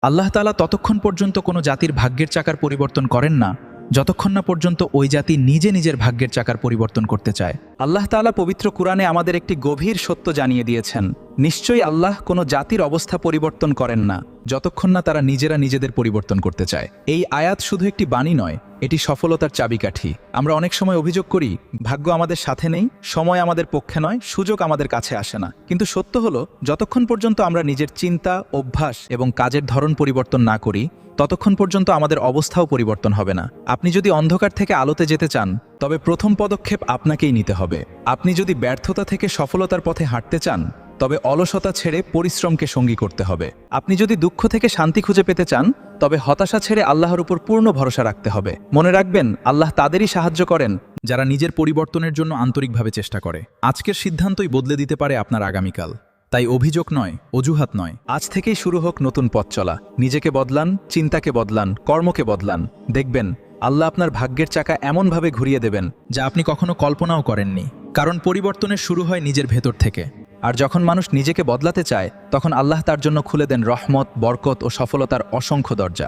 আল্লাহ তাআলা ততক্ষণ পর্যন্ত কোনো জাতির ভাগ্যের চাকার পরিবর্তন করেন না যতক্ষণ না পর্যন্ত ওই জাতি নিজে নিজের ভাগ্যের চাকার পরিবর্তন করতে চায়। আল্লাহ তাআলা পবিত্র কুরআনে আমাদের একটি গভীর সত্য জানিয়ে দিয়েছেন। নিশ্চয়ই আল্লাহ কোনো জাতির অবস্থা পরিবর্তন করেন না যতক্ষণ না তারা নিজেরা নিজেদের পরিবর্তন করতে চায়। এই আয়াত শুধু একটি বাণী নয়, এটি সফলতার চাবিকাঠি। আমরা অনেক সময় অভিযোগ করি ভাগ্য আমাদের সাথে নেই, সময় আমাদের পক্ষে নয়, সুযোগ আমাদের কাছে আসে না। কিন্তু সত্য হলো, যতক্ষণ পর্যন্ত আমরা নিজের চিন্তা, অভ্যাস এবং কাজের ধরন পরিবর্তন না করি ততক্ষণ পর্যন্ত আমাদের অবস্থাও পরিবর্তন হবে না। আপনি যদি অন্ধকার থেকে আলোতে যেতে চান তবে প্রথম পদক্ষেপ আপনাকেই নিতে হবে। আপনি যদি ব্যর্থতা থেকে সফলতার পথে হাঁটতে চান তবে অলসতা ছেড়ে পরিশ্রমকে সঙ্গী করতে হবে। আপনি যদি দুঃখ থেকে শান্তি খুঁজে পেতে চান তবে হতাশা ছেড়ে আল্লাহর উপর পূর্ণ ভরসা রাখতে হবে। মনে রাখবেন, আল্লাহ তাদেরই সাহায্য করেন যারা নিজের পরিবর্তনের জন্য আন্তরিকভাবে চেষ্টা করে। আজকের সিদ্ধান্তই বদলে দিতে পারে আপনার আগামীকাল। তাই অভিযোগ নয়, অজুহাত নয়, আজ থেকেই শুরু হোক নতুন পথ চলা। নিজেকে বদলান, চিন্তাকে বদলান, কর্মকে বদলান। দেখবেন আল্লাহ আপনার ভাগ্যের চাকা এমনভাবে ঘুরিয়ে দেবেন যা আপনি কখনো কল্পনাও করেননি। কারণ পরিবর্তনের শুরু হয় নিজের ভেতর থেকে। আর যখন মানুষ নিজেকে বদলাতে চায় তখন আল্লাহ তার জন্য খুলে দেন রহমত, বরকত ও সফলতার অসংখ্য দরজা।